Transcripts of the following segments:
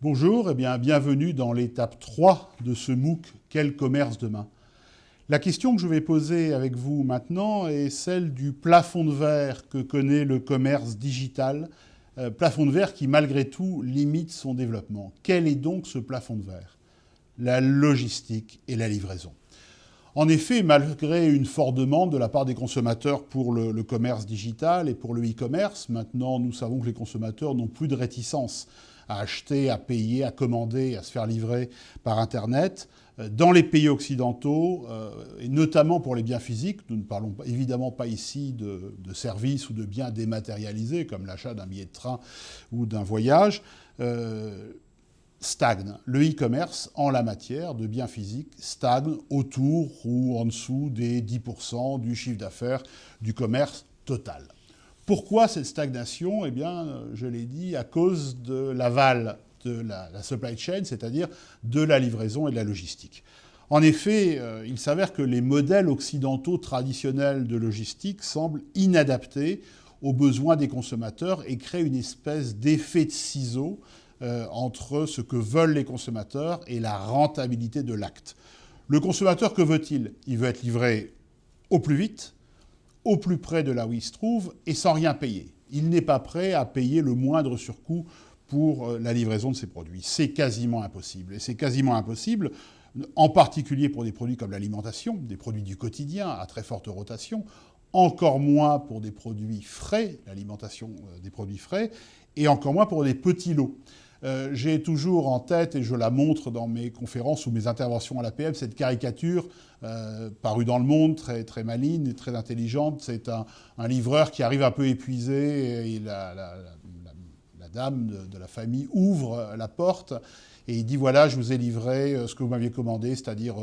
Bonjour et bienvenue dans l'étape 3 de ce MOOC « Quel commerce demain ?» La question que je vais poser avec vous maintenant est celle du plafond de verre que connaît le commerce digital, plafond de verre qui malgré tout limite son développement. Quel est donc ce plafond de verre ? La logistique et la livraison. En effet, malgré une forte demande de la part des consommateurs pour le commerce digital et pour le e-commerce, maintenant nous savons que les consommateurs n'ont plus de réticence à acheter, à payer, à commander, à se faire livrer par Internet. Dans les pays occidentaux, et notamment pour les biens physiques, nous ne parlons évidemment pas ici de services ou de biens dématérialisés, comme l'achat d'un billet de train ou d'un voyage, stagne. Le e-commerce, en la matière de biens physiques, stagne autour ou en dessous des 10% du chiffre d'affaires du commerce total. Pourquoi cette stagnation ? Eh bien, je l'ai dit, à cause de l'aval de la supply chain, c'est-à-dire de la livraison et de la logistique. En effet, il s'avère que les modèles occidentaux traditionnels de logistique semblent inadaptés aux besoins des consommateurs et créent une espèce d'effet de ciseau entre ce que veulent les consommateurs et la rentabilité de l'acte. Le consommateur, que veut-il ? Il veut être livré au plus vite, au plus près de là où il se trouve et sans rien payer. Il n'est pas prêt à payer le moindre surcoût pour la livraison de ses produits. C'est quasiment impossible. Et c'est quasiment impossible, en particulier pour des produits comme l'alimentation, des produits du quotidien à très forte rotation, encore moins pour des produits frais, l'alimentation des produits frais, et encore moins pour des petits lots. J'ai toujours en tête, et je la montre dans mes conférences ou mes interventions à l'APM, cette caricature parue dans Le Monde, très, très maligne et très intelligente. C'est un livreur qui arrive un peu épuisé et la dame de la famille ouvre la porte et il dit « Voilà, je vous ai livré ce que vous m'aviez commandé, c'est-à-dire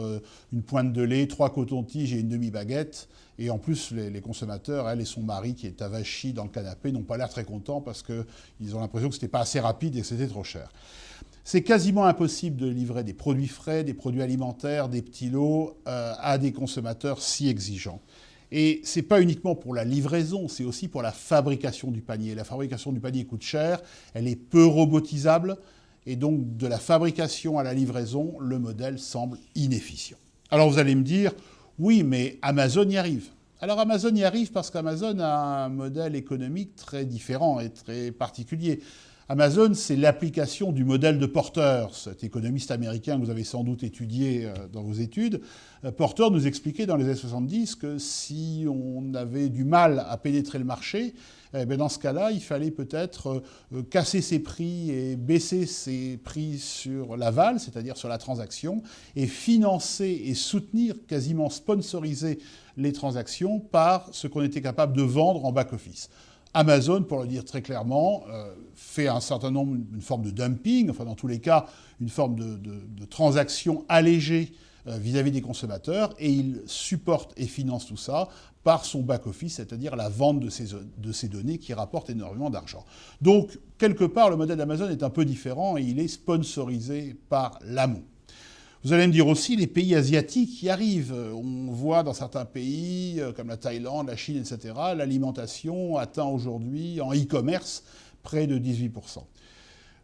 une pointe de lait, 3 cotons-tiges et une demi-baguette. » Et en plus, les consommateurs, elle et son mari, qui est avachi dans le canapé, n'ont pas l'air très contents parce qu'ils ont l'impression que ce n'était pas assez rapide et que c'était trop cher. C'est quasiment impossible de livrer des produits frais, des produits alimentaires, des petits lots à des consommateurs si exigeants. Et ce n'est pas uniquement pour la livraison, c'est aussi pour la fabrication du panier. La fabrication du panier coûte cher, elle est peu robotisable, et donc de la fabrication à la livraison, le modèle semble inefficient. Alors vous allez me dire, oui, mais Amazon y arrive. Alors Amazon y arrive parce qu'Amazon a un modèle économique très différent et très particulier. Amazon, c'est l'application du modèle de Porter, cet économiste américain que vous avez sans doute étudié dans vos études. Porter nous expliquait dans les années 70 que si on avait du mal à pénétrer le marché, dans ce cas-là, il fallait peut-être casser ses prix et baisser ses prix sur l'aval, c'est-à-dire sur la transaction, et financer et soutenir, quasiment sponsoriser les transactions par ce qu'on était capable de vendre en back-office. Amazon, pour le dire très clairement, fait un certain nombre, une forme de dumping, enfin dans tous les cas, une forme de transaction allégée vis-à-vis des consommateurs, et il supporte et finance tout ça par son back-office, c'est-à-dire la vente de ces données qui rapportent énormément d'argent. Donc, quelque part, le modèle d'Amazon est un peu différent et il est sponsorisé par l'amont. Vous allez me dire aussi, les pays asiatiques y arrivent. On voit dans certains pays, comme la Thaïlande, la Chine, etc., l'alimentation atteint aujourd'hui, en e-commerce, près de 18%.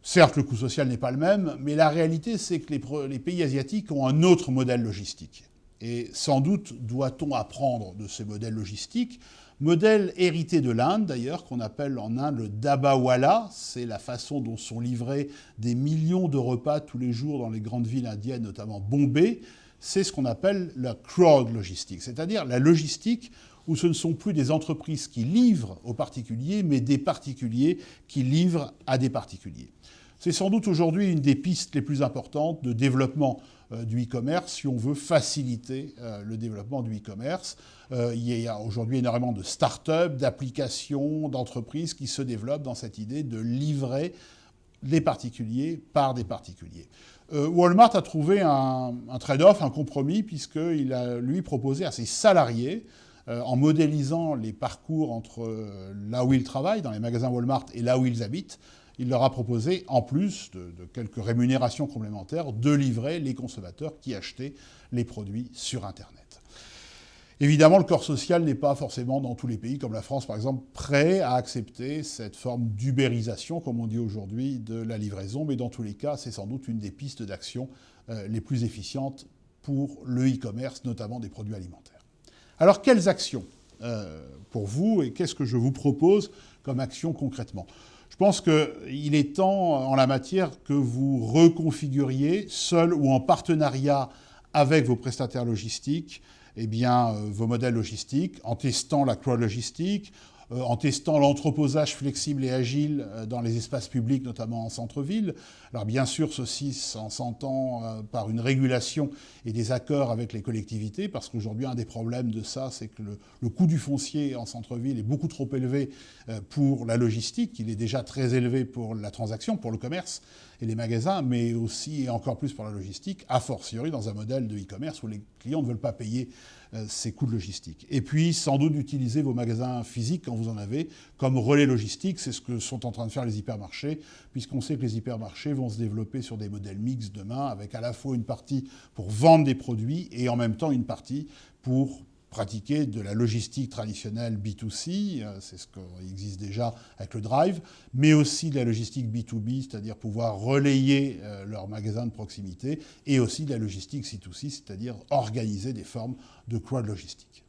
Certes, le coût social n'est pas le même, mais la réalité, c'est que les pays asiatiques ont un autre modèle logistique. Et sans doute doit-on apprendre de ces modèles logistiques, modèle hérité de l'Inde d'ailleurs, qu'on appelle en Inde le dabawala. C'est la façon dont sont livrés des millions de repas tous les jours dans les grandes villes indiennes, notamment Bombay. C'est ce qu'on appelle la crowd logistique, c'est-à-dire la logistique où ce ne sont plus des entreprises qui livrent aux particuliers, mais des particuliers qui livrent à des particuliers. C'est sans doute aujourd'hui une des pistes les plus importantes de développement du e-commerce si on veut faciliter le développement du e-commerce. Il y a aujourd'hui énormément de start-up, d'applications, d'entreprises qui se développent dans cette idée de livrer les particuliers par des particuliers. Walmart a trouvé un trade-off, un compromis, puisqu'il a, lui, proposé à ses salariés, en modélisant les parcours entre là où ils travaillent, dans les magasins Walmart, et là où ils habitent, il leur a proposé, en plus de quelques rémunérations complémentaires, de livrer les consommateurs qui achetaient les produits sur Internet. Évidemment, le corps social n'est pas forcément dans tous les pays, comme la France par exemple, prêt à accepter cette forme d'ubérisation, comme on dit aujourd'hui, de la livraison. Mais dans tous les cas, c'est sans doute une des pistes d'action les plus efficientes pour le e-commerce, notamment des produits alimentaires. Alors, quelles actions pour vous et qu'est-ce que je vous propose comme action concrètement ? Je pense qu'il est temps en la matière que vous reconfiguriez, seul ou en partenariat avec vos prestataires logistiques, vos modèles logistiques, en testant la crowd logistique, en testant l'entreposage flexible et agile dans les espaces publics, notamment en centre-ville. Alors bien sûr, ceci s'entend par une régulation et des accords avec les collectivités, parce qu'aujourd'hui, un des problèmes de ça, c'est que le coût du foncier en centre-ville est beaucoup trop élevé pour la logistique. Il est déjà très élevé pour la transaction, pour le commerce et les magasins, mais aussi et encore plus pour la logistique, a fortiori dans un modèle de e-commerce où les clients ne veulent pas payer ces coûts de logistique. Et puis, sans doute, d'utiliser vos magasins physiques, quand vous en avez, comme relais logistique. C'est ce que sont en train de faire les hypermarchés, puisqu'on sait que les hypermarchés vont se développer sur des modèles mixtes demain, avec à la fois une partie pour vendre des produits et en même temps une partie pour pratiquer de la logistique traditionnelle B2C, c'est ce qui existe déjà avec le Drive, mais aussi de la logistique B2B, c'est-à-dire pouvoir relayer leurs magasins de proximité, et aussi de la logistique C2C, c'est-à-dire organiser des formes de crowd logistique.